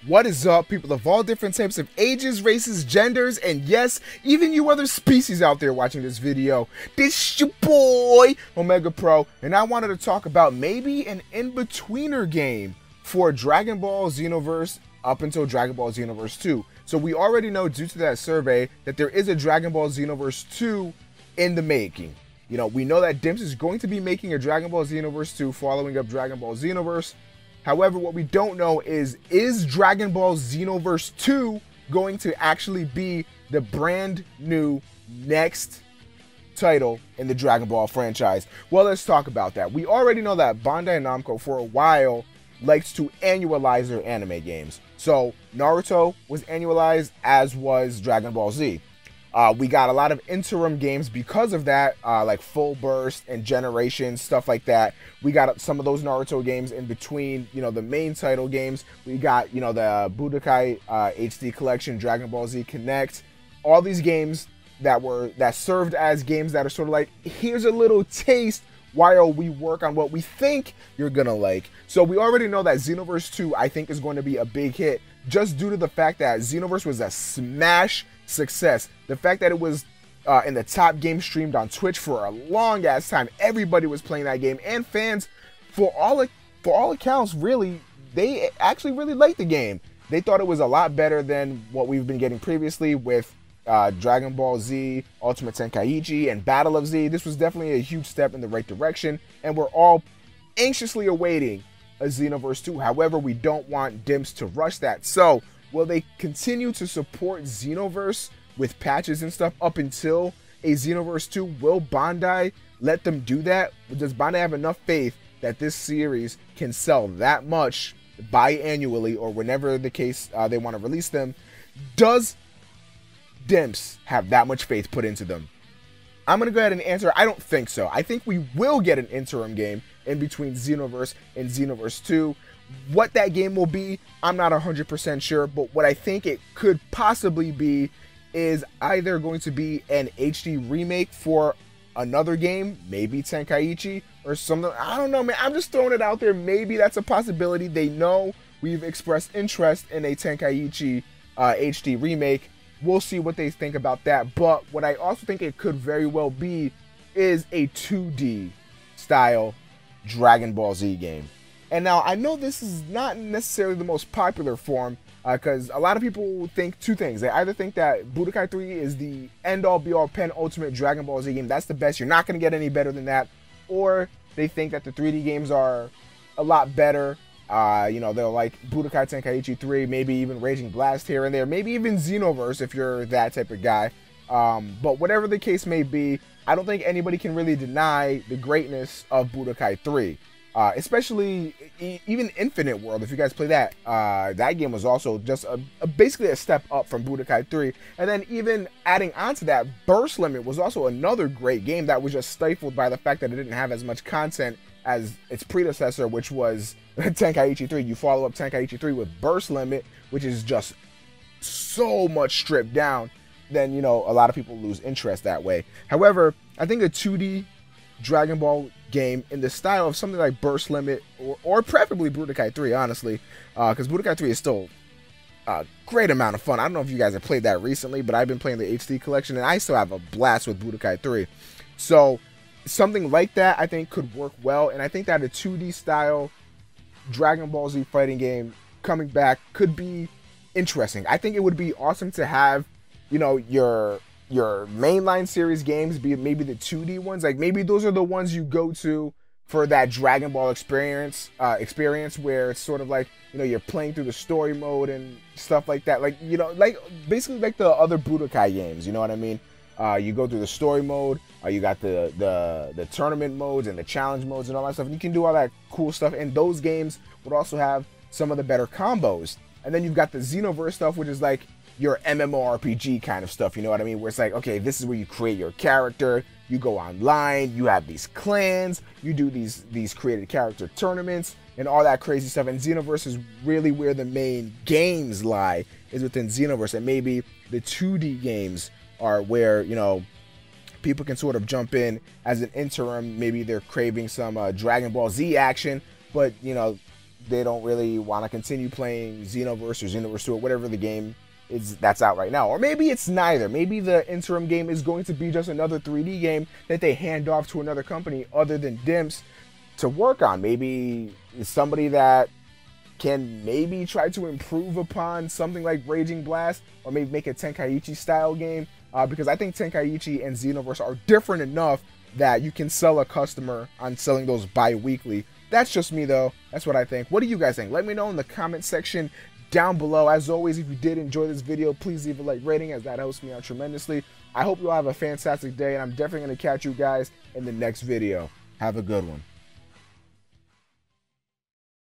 What is up, people of all different types of ages, races, genders, and yes, even you other species out there watching this video. This your boy, Omega Pro, and I wanted to talk about maybe an in-betweener game for Dragon Ball Xenoverse up until Dragon Ball Xenoverse 2. So we already know, due to that survey, that there is a Dragon Ball Xenoverse 2 in the making. You know, we know that Dimps is going to be making a Dragon Ball Xenoverse 2 following up Dragon Ball Xenoverse. However, what we don't know is Dragon Ball Xenoverse 2 going to actually be the brand new next title in the Dragon Ball franchise? Well, let's talk about that. We already know that Bandai Namco for a while likes to annualize their anime games. So Naruto was annualized, as was Dragon Ball Z. We got a lot of interim games because of that, like Full Burst and Generation, stuff like that. We got some of those Naruto games in between, you know, the main title games. We got, you know, the Budokai HD Collection, Dragon Ball Z Connect, all these games that served as games that are sort of like, here's a little taste while we work on what we think you're gonna like. So we already know that Xenoverse 2, I think, is going to be a big hit, just due to the fact that Xenoverse was a smash success. The fact that it was in the top game streamed on Twitch for a long ass time. Everybody was playing that game, and fans, for all accounts, really, they actually really liked the game. They thought it was a lot better than what we've been getting previously with Dragon Ball Z, Ultimate Tenkaichi, and Battle of Z. This was definitely a huge step in the right direction, and we're all anxiously awaiting a Xenoverse 2. However, we don't want Dimps to rush that. So will they continue to support Xenoverse with patches and stuff up until a Xenoverse 2? Will Bandai let them do that? Does Bandai have enough faith that this series can sell that much biannually, or whenever the case they want to release them? Does Dimps have that much faith put into them? I'm going to go ahead and answer, I don't think so. I think we will get an interim game in between Xenoverse and Xenoverse 2. What that game will be, I'm not 100% sure, but what I think it could possibly be is either going to be an HD remake for another game, maybe Tenkaichi or something. I don't know, man. I'm just throwing it out there. Maybe that's a possibility. They know we've expressed interest in a Tenkaichi HD remake. We'll see what they think about that. But what I also think it could very well be is a 2D style Dragon Ball Z game. And now, I know this is not necessarily the most popular form, because a lot of people think two things. They either think that Budokai 3 is the end-all, be-all, penultimate Dragon Ball Z game. That's the best. You're not going to get any better than that. Or they think that the 3D games are a lot better. You know, they'll like Budokai Tenkaichi 3, maybe even Raging Blast here and there. Maybe even Xenoverse if you're that type of guy. But whatever the case may be, I don't think anybody can really deny the greatness of Budokai 3. Especially even Infinite World, if you guys play that, that game was also just basically a step up from Budokai 3. And then even adding on to that, Burst Limit was also another great game that was just stifled by the fact that it didn't have as much content as its predecessor, which was Tenkaichi 3. You follow up Tenkaichi 3 with Burst Limit, which is just so much stripped down. Then, you know, a lot of people lose interest that way. However, I think a 2D Dragon Ball game in the style of something like Burst Limit, or preferably Budokai 3, honestly, because Budokai 3 is still a great amount of fun. I don't know if you guys have played that recently, but I've been playing the HD collection, and I still have a blast with Budokai 3. So something like that, I think, could work well, and I think that a 2D style Dragon Ball Z fighting game coming back could be interesting. I think it would be awesome to have, you know, your mainline series games be maybe the 2D ones. Like, maybe those are the ones you go to for that Dragon Ball experience where it's sort of like, you know, you're playing through the story mode and stuff like that. Like, you know, like basically like the other Budokai games, you know what I mean? You go through the story mode, you got the tournament modes and the challenge modes and all that stuff, and you can do all that cool stuff. And those games would also have some of the better combos. And then you've got the Xenoverse stuff, which is like your MMORPG kind of stuff, you know what I mean? Where it's like, okay, this is where you create your character, you go online, you have these clans, you do these created character tournaments and all that crazy stuff. And Xenoverse is really where the main games lie, is within Xenoverse. And maybe the 2D games are where, you know, people can sort of jump in as an interim. Maybe they're craving some Dragon Ball Z action, but, you know, they don't really want to continue playing Xenoverse or Xenoverse 2 or whatever the game is that's out right now. Or maybe it's neither. Maybe the interim game is going to be just another 3D game that they hand off to another company other than Dimps to work on. Maybe it's somebody that can maybe try to improve upon something like Raging Blast, or maybe make a Tenkaichi style game, because I think Tenkaichi and Xenoverse are different enough that you can sell a customer on selling those bi-weekly. That's just me though. That's what I think. What do you guys think? Let me know in the comment section down below. As always, if you did enjoy this video, please leave a like rating, as that helps me out tremendously. I hope you all have a fantastic day, and I'm definitely going to catch you guys in the next video. Have a good one.